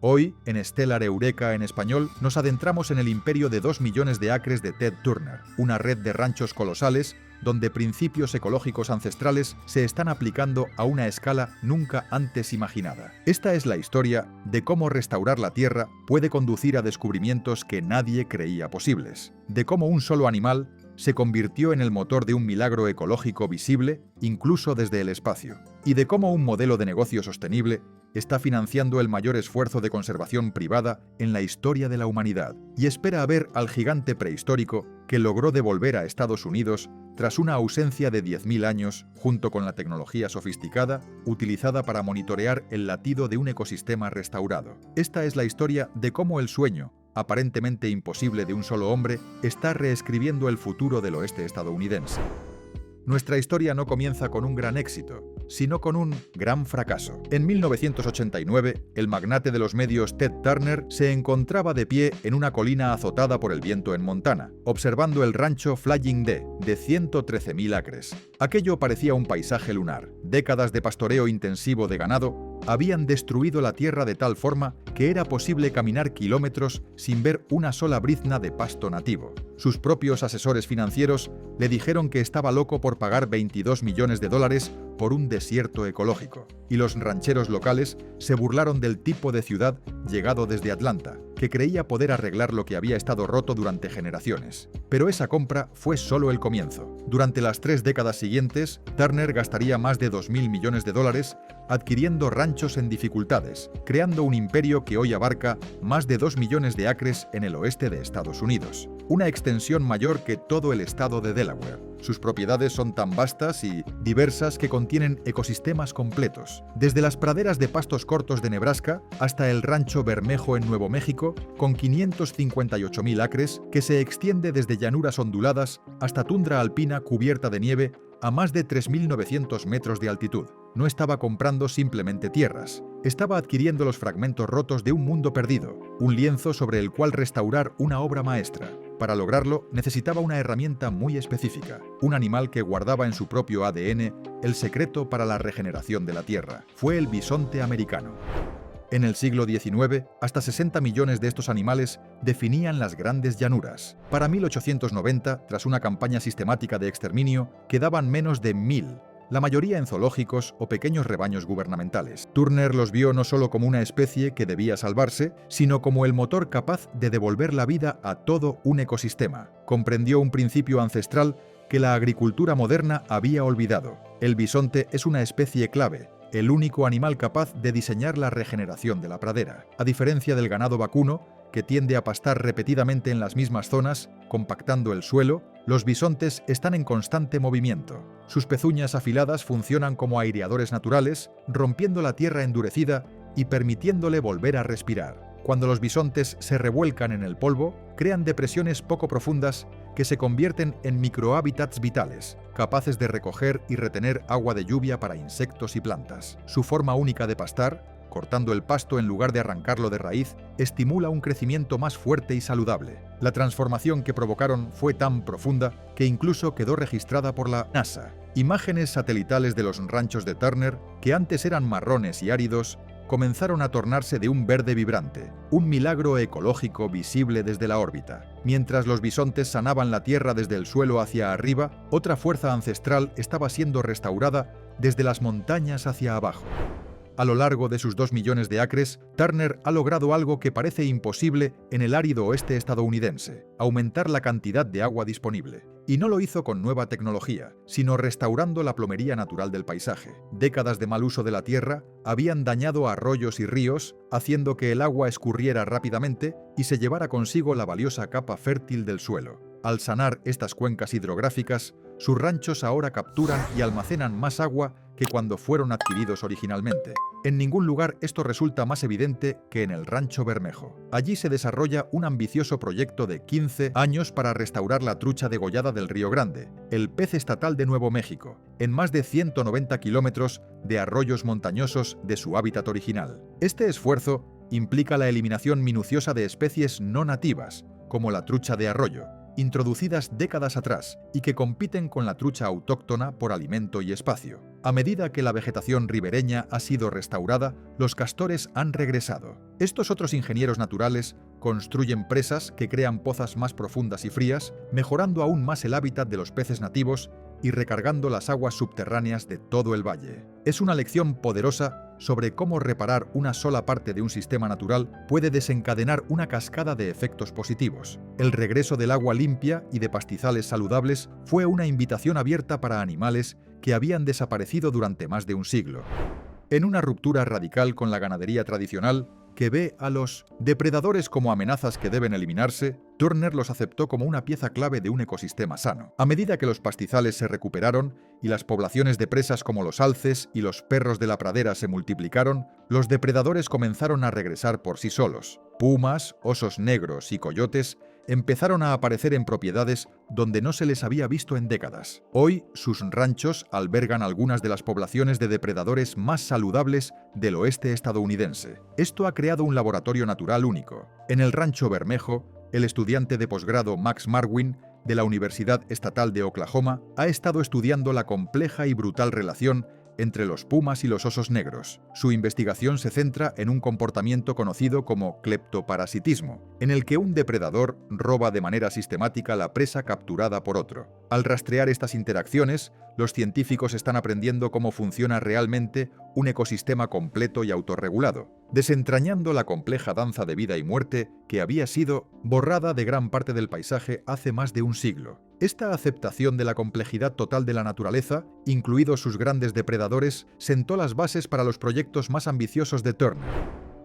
Hoy, en Stellar Eureka en español, nos adentramos en el imperio de 2 millones de acres de Ted Turner, una red de ranchos colosales donde principios ecológicos ancestrales se están aplicando a una escala nunca antes imaginada. Esta es la historia de cómo restaurar la tierra puede conducir a descubrimientos que nadie creía posibles, de cómo un solo animal se convirtió en el motor de un milagro ecológico visible incluso desde el espacio, y de cómo un modelo de negocio sostenible está financiando el mayor esfuerzo de conservación privada en la historia de la humanidad, y espera a ver al gigante prehistórico que logró devolver a Estados Unidos tras una ausencia de 10.000 años, junto con la tecnología sofisticada utilizada para monitorear el latido de un ecosistema restaurado. Esta es la historia de cómo el sueño, aparentemente imposible de un solo hombre, está reescribiendo el futuro del oeste estadounidense. Nuestra historia no comienza con un gran éxito, sino con un gran fracaso. En 1989, el magnate de los medios Ted Turner se encontraba de pie en una colina azotada por el viento en Montana, observando el rancho Flying D, de 113.000 acres. Aquello parecía un paisaje lunar. Décadas de pastoreo intensivo de ganado habían destruido la tierra de tal forma que era posible caminar kilómetros sin ver una sola brizna de pasto nativo. Sus propios asesores financieros le dijeron que estaba loco por pagar $22 millones por un desierto ecológico, y los rancheros locales se burlaron del tipo de ciudad llegado desde Atlanta, que creía poder arreglar lo que había estado roto durante generaciones. Pero esa compra fue solo el comienzo. Durante las 3 décadas siguientes, Turner gastaría más de $2.000 millones adquiriendo ranchos en dificultades, creando un imperio que hoy abarca más de 2 millones de acres en el oeste de Estados Unidos, una extensión mayor que todo el estado de Delaware. Sus propiedades son tan vastas y diversas que contienen ecosistemas completos, desde las praderas de pastos cortos de Nebraska hasta el rancho Bermejo en Nuevo México, con 558.000 acres, que se extiende desde llanuras onduladas hasta tundra alpina cubierta de nieve a más de 3.900 metros de altitud. No estaba comprando simplemente tierras, estaba adquiriendo los fragmentos rotos de un mundo perdido, un lienzo sobre el cual restaurar una obra maestra. Para lograrlo, necesitaba una herramienta muy específica, un animal que guardaba en su propio ADN el secreto para la regeneración de la tierra. Fue el bisonte americano. En el siglo XIX, hasta 60 millones de estos animales definían las grandes llanuras. Para 1890, tras una campaña sistemática de exterminio, quedaban menos de 1.000, la mayoría en zoológicos o pequeños rebaños gubernamentales. Turner los vio no solo como una especie que debía salvarse, sino como el motor capaz de devolver la vida a todo un ecosistema. Comprendió un principio ancestral que la agricultura moderna había olvidado. El bisonte es una especie clave, el único animal capaz de diseñar la regeneración de la pradera. A diferencia del ganado vacuno, que tiende a pastar repetidamente en las mismas zonas, compactando el suelo, los bisontes están en constante movimiento. Sus pezuñas afiladas funcionan como aireadores naturales, rompiendo la tierra endurecida y permitiéndole volver a respirar. Cuando los bisontes se revuelcan en el polvo, crean depresiones poco profundas que se convierten en microhábitats vitales, capaces de recoger y retener agua de lluvia para insectos y plantas. Su forma única de pastar, cortando el pasto en lugar de arrancarlo de raíz, estimula un crecimiento más fuerte y saludable. La transformación que provocaron fue tan profunda que incluso quedó registrada por la NASA. Imágenes satelitales de los ranchos de Turner, que antes eran marrones y áridos, comenzaron a tornarse de un verde vibrante, un milagro ecológico visible desde la órbita. Mientras los bisontes sanaban la tierra desde el suelo hacia arriba, otra fuerza ancestral estaba siendo restaurada desde las montañas hacia abajo. A lo largo de sus 2 millones de acres, Turner ha logrado algo que parece imposible en el árido oeste estadounidense: aumentar la cantidad de agua disponible. Y no lo hizo con nueva tecnología, sino restaurando la plomería natural del paisaje. Décadas de mal uso de la tierra habían dañado arroyos y ríos, haciendo que el agua escurriera rápidamente y se llevara consigo la valiosa capa fértil del suelo. Al sanar estas cuencas hidrográficas, sus ranchos ahora capturan y almacenan más agua que cuando fueron adquiridos originalmente. En ningún lugar esto resulta más evidente que en el rancho Bermejo. Allí se desarrolla un ambicioso proyecto de 15 años para restaurar la trucha degollada del Río Grande, el pez estatal de Nuevo México, en más de 190 kilómetros de arroyos montañosos de su hábitat original. Este esfuerzo implica la eliminación minuciosa de especies no nativas, como la trucha de arroyo, introducidas décadas atrás y que compiten con la trucha autóctona por alimento y espacio. A medida que la vegetación ribereña ha sido restaurada, los castores han regresado. Estos otros ingenieros naturales construyen presas que crean pozas más profundas y frías, mejorando aún más el hábitat de los peces nativos y recargando las aguas subterráneas de todo el valle. Es una lección poderosa sobre cómo reparar una sola parte de un sistema natural puede desencadenar una cascada de efectos positivos. El regreso del agua limpia y de pastizales saludables fue una invitación abierta para animales que habían desaparecido durante más de un siglo. En una ruptura radical con la ganadería tradicional, que ve a los depredadores como amenazas que deben eliminarse, Turner los aceptó como una pieza clave de un ecosistema sano. A medida que los pastizales se recuperaron y las poblaciones de presas como los alces y los perros de la pradera se multiplicaron, los depredadores comenzaron a regresar por sí solos. Pumas, osos negros y coyotes empezaron a aparecer en propiedades donde no se les había visto en décadas. Hoy, sus ranchos albergan algunas de las poblaciones de depredadores más saludables del oeste estadounidense. Esto ha creado un laboratorio natural único. En el Rancho Bermejo, el estudiante de posgrado Max Marwin, de la Universidad Estatal de Oklahoma, ha estado estudiando la compleja y brutal relación entre los pumas y los osos negros. Su investigación se centra en un comportamiento conocido como cleptoparasitismo, en el que un depredador roba de manera sistemática la presa capturada por otro. Al rastrear estas interacciones, los científicos están aprendiendo cómo funciona realmente un ecosistema completo y autorregulado, desentrañando la compleja danza de vida y muerte que había sido borrada de gran parte del paisaje hace más de un siglo. Esta aceptación de la complejidad total de la naturaleza, incluidos sus grandes depredadores, sentó las bases para los proyectos más ambiciosos de Turner.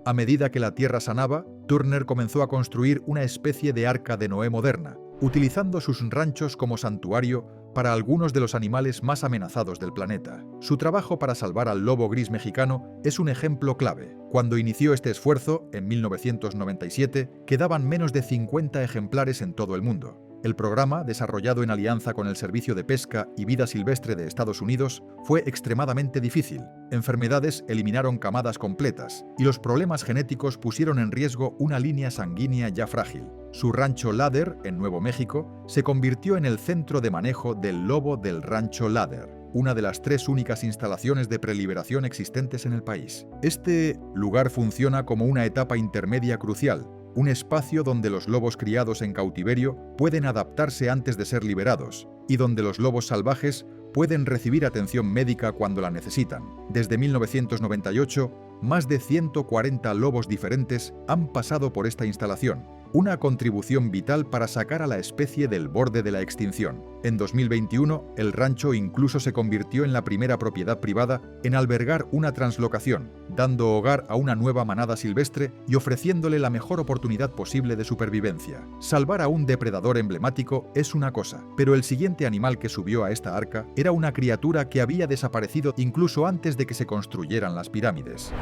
A medida que la Tierra sanaba, Turner comenzó a construir una especie de arca de Noé moderna, utilizando sus ranchos como santuario para algunos de los animales más amenazados del planeta. Su trabajo para salvar al lobo gris mexicano es un ejemplo clave. Cuando inició este esfuerzo, en 1997, quedaban menos de 50 ejemplares en todo el mundo. El programa, desarrollado en alianza con el Servicio de Pesca y Vida Silvestre de Estados Unidos, fue extremadamente difícil. Enfermedades eliminaron camadas completas y los problemas genéticos pusieron en riesgo una línea sanguínea ya frágil. Su rancho Ladder, en Nuevo México, se convirtió en el centro de manejo del lobo del rancho Ladder, una de las 3 únicas instalaciones de preliberación existentes en el país. Este lugar funciona como una etapa intermedia crucial, un espacio donde los lobos criados en cautiverio pueden adaptarse antes de ser liberados y donde los lobos salvajes pueden recibir atención médica cuando la necesitan. Desde 1998, más de 140 lobos diferentes han pasado por esta instalación, una contribución vital para sacar a la especie del borde de la extinción. En 2021, el rancho incluso se convirtió en la primera propiedad privada en albergar una translocación, dando hogar a una nueva manada silvestre y ofreciéndole la mejor oportunidad posible de supervivencia. Salvar a un depredador emblemático es una cosa, pero el siguiente animal que subió a esta arca era una criatura que había desaparecido incluso antes de que se construyeran las pirámides.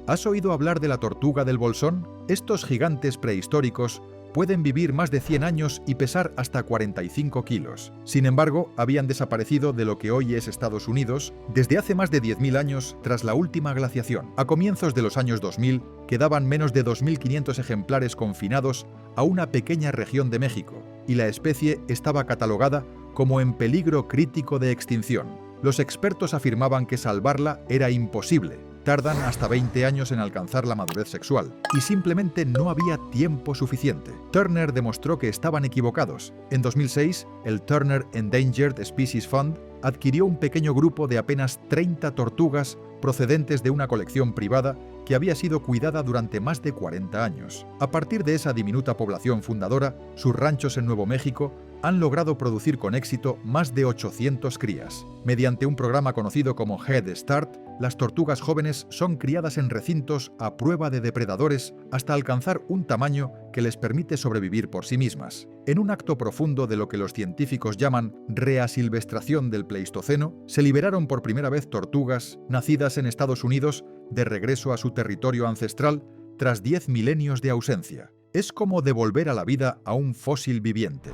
¿Has oído hablar de la tortuga del bolsón? Estos gigantes prehistóricos pueden vivir más de 100 años y pesar hasta 45 kilos. Sin embargo, habían desaparecido de lo que hoy es Estados Unidos desde hace más de 10.000 años tras la última glaciación. A comienzos de los años 2000, quedaban menos de 2.500 ejemplares confinados a una pequeña región de México, y la especie estaba catalogada como en peligro crítico de extinción. Los expertos afirmaban que salvarla era imposible. Tardan hasta 20 años en alcanzar la madurez sexual, y simplemente no había tiempo suficiente. Turner demostró que estaban equivocados. En 2006, el Turner Endangered Species Fund adquirió un pequeño grupo de apenas 30 tortugas procedentes de una colección privada que había sido cuidada durante más de 40 años. A partir de esa diminuta población fundadora, sus ranchos en Nuevo México han logrado producir con éxito más de 800 crías. Mediante un programa conocido como Head Start, las tortugas jóvenes son criadas en recintos a prueba de depredadores hasta alcanzar un tamaño que les permite sobrevivir por sí mismas. En un acto profundo de lo que los científicos llaman reasilvestración del Pleistoceno, se liberaron por primera vez tortugas nacidas en Estados Unidos de regreso a su territorio ancestral tras 10 milenios de ausencia. Es como devolver a la vida a un fósil viviente.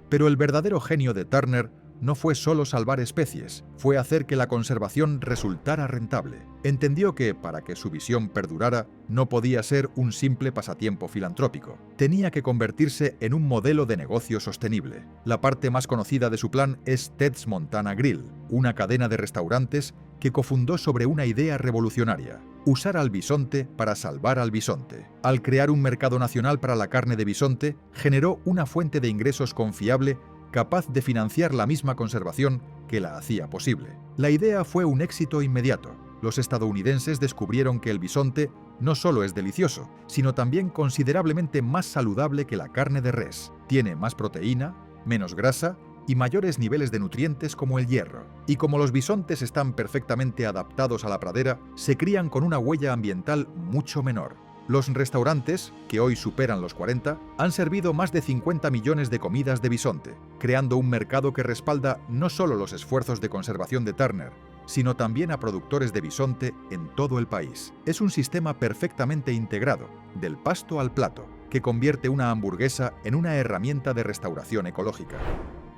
Pero el verdadero genio de Turner no fue solo salvar especies, fue hacer que la conservación resultara rentable. Entendió que, para que su visión perdurara, no podía ser un simple pasatiempo filantrópico. Tenía que convertirse en un modelo de negocio sostenible. La parte más conocida de su plan es Ted's Montana Grill, una cadena de restaurantes que cofundó sobre una idea revolucionaria: usar al bisonte para salvar al bisonte. Al crear un mercado nacional para la carne de bisonte, generó una fuente de ingresos confiable capaz de financiar la misma conservación que la hacía posible. La idea fue un éxito inmediato. Los estadounidenses descubrieron que el bisonte no solo es delicioso, sino también considerablemente más saludable que la carne de res. Tiene más proteína, menos grasa y mayores niveles de nutrientes como el hierro. Y como los bisontes están perfectamente adaptados a la pradera, se crían con una huella ambiental mucho menor. Los restaurantes, que hoy superan los 40, han servido más de 50 millones de comidas de bisonte, creando un mercado que respalda no solo los esfuerzos de conservación de Turner, sino también a productores de bisonte en todo el país. Es un sistema perfectamente integrado, del pasto al plato, que convierte una hamburguesa en una herramienta de restauración ecológica.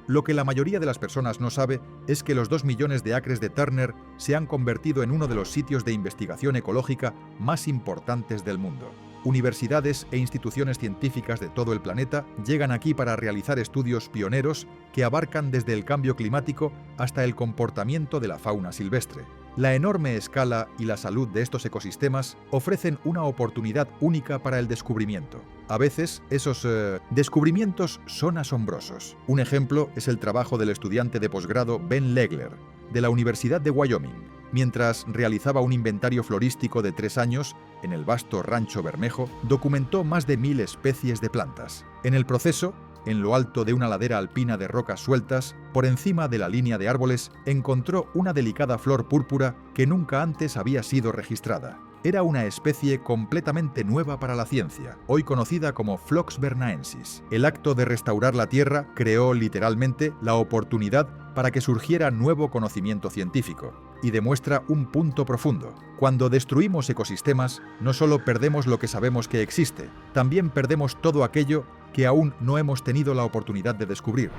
Lo que la mayoría de las personas no sabe es que los 2 millones de acres de Turner se han convertido en uno de los sitios de investigación ecológica más importantes del mundo. Universidades e instituciones científicas de todo el planeta llegan aquí para realizar estudios pioneros que abarcan desde el cambio climático hasta el comportamiento de la fauna silvestre. La enorme escala y la salud de estos ecosistemas ofrecen una oportunidad única para el descubrimiento. A veces, esos descubrimientos son asombrosos. Un ejemplo es el trabajo del estudiante de posgrado Ben Legler, de la Universidad de Wyoming. Mientras realizaba un inventario florístico de 3 años en el vasto Rancho Bermejo, documentó más de 1000 especies de plantas. En el proceso, en lo alto de una ladera alpina de rocas sueltas, por encima de la línea de árboles, encontró una delicada flor púrpura que nunca antes había sido registrada. Era una especie completamente nueva para la ciencia, hoy conocida como Phlox bernaensis. El acto de restaurar la Tierra creó literalmente la oportunidad para que surgiera nuevo conocimiento científico, y demuestra un punto profundo. Cuando destruimos ecosistemas, no solo perdemos lo que sabemos que existe, también perdemos todo aquello que aún no hemos tenido la oportunidad de descubrir.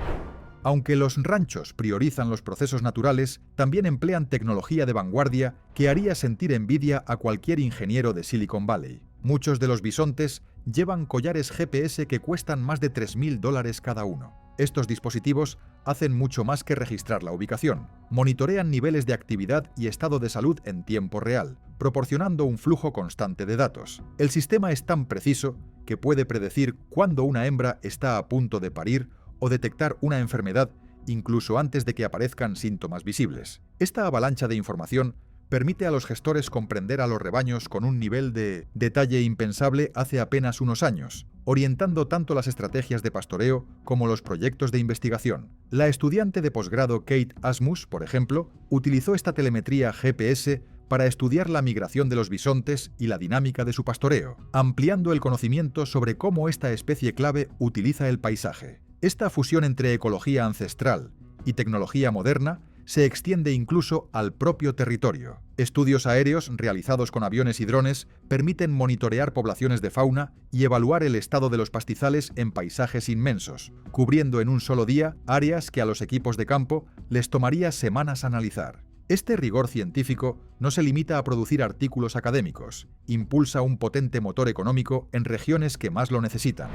Aunque los ranchos priorizan los procesos naturales, también emplean tecnología de vanguardia que haría sentir envidia a cualquier ingeniero de Silicon Valley. Muchos de los bisontes llevan collares GPS que cuestan más de $3.000 cada uno. Estos dispositivos hacen mucho más que registrar la ubicación. Monitorean niveles de actividad y estado de salud en tiempo real, proporcionando un flujo constante de datos. El sistema es tan preciso que puede predecir cuándo una hembra está a punto de parir o detectar una enfermedad incluso antes de que aparezcan síntomas visibles. Esta avalancha de información permite a los gestores comprender a los rebaños con un nivel de detalle impensable hace apenas unos años, orientando tanto las estrategias de pastoreo como los proyectos de investigación. La estudiante de posgrado Kate Asmus, por ejemplo, utilizó esta telemetría GPS para estudiar la migración de los bisontes y la dinámica de su pastoreo, ampliando el conocimiento sobre cómo esta especie clave utiliza el paisaje. Esta fusión entre ecología ancestral y tecnología moderna se extiende incluso al propio territorio. Estudios aéreos realizados con aviones y drones permiten monitorear poblaciones de fauna y evaluar el estado de los pastizales en paisajes inmensos, cubriendo en un solo día áreas que a los equipos de campo les tomaría semanas analizar. Este rigor científico no se limita a producir artículos académicos, impulsa un potente motor económico en regiones que más lo necesitan.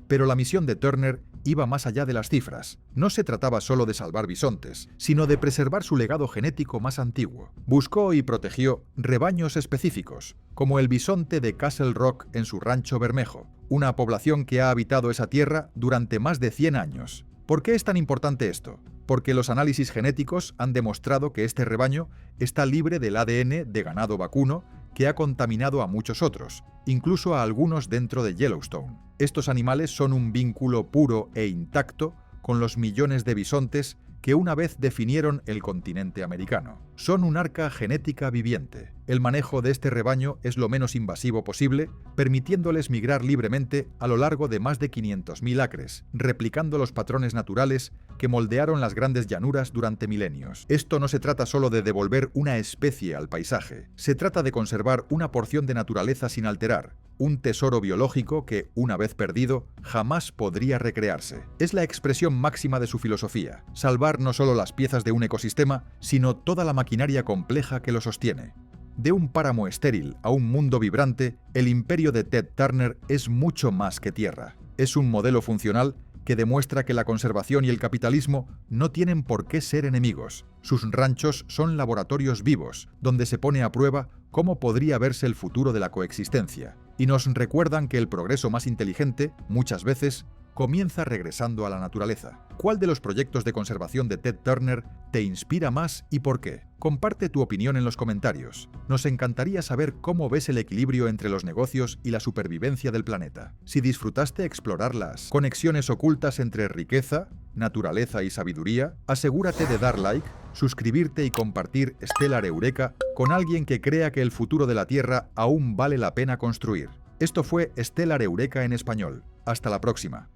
Pero la misión de Turner iba más allá de las cifras. No se trataba solo de salvar bisontes, sino de preservar su legado genético más antiguo. Buscó y protegió rebaños específicos, como el bisonte de Castle Rock en su Rancho Bermejo, una población que ha habitado esa tierra durante más de 100 años. ¿Por qué es tan importante esto? Porque los análisis genéticos han demostrado que este rebaño está libre del ADN de ganado vacuno que ha contaminado a muchos otros, incluso a algunos dentro de Yellowstone. Estos animales son un vínculo puro e intacto con los millones de bisontes que una vez definieron el continente americano. Son un arca genética viviente. El manejo de este rebaño es lo menos invasivo posible, permitiéndoles migrar libremente a lo largo de más de 500.000 acres, replicando los patrones naturales que moldearon las grandes llanuras durante milenios. Esto no se trata solo de devolver una especie al paisaje, se trata de conservar una porción de naturaleza sin alterar, un tesoro biológico que, una vez perdido, jamás podría recrearse. Es la expresión máxima de su filosofía, salvar no solo las piezas de un ecosistema, sino toda la maquinaria compleja que lo sostiene. De un páramo estéril a un mundo vibrante, el imperio de Ted Turner es mucho más que tierra. Es un modelo funcional que demuestra que la conservación y el capitalismo no tienen por qué ser enemigos. Sus ranchos son laboratorios vivos, donde se pone a prueba cómo podría verse el futuro de la coexistencia, y nos recuerdan que el progreso más inteligente, muchas veces, comienza regresando a la naturaleza. ¿Cuál de los proyectos de conservación de Ted Turner te inspira más y por qué? Comparte tu opinión en los comentarios. Nos encantaría saber cómo ves el equilibrio entre los negocios y la supervivencia del planeta. Si disfrutaste explorar las conexiones ocultas entre riqueza, naturaleza y sabiduría, asegúrate de dar like, suscribirte y compartir Stellar Eureka con alguien que crea que el futuro de la Tierra aún vale la pena construir. Esto fue Stellar Eureka en español. Hasta la próxima.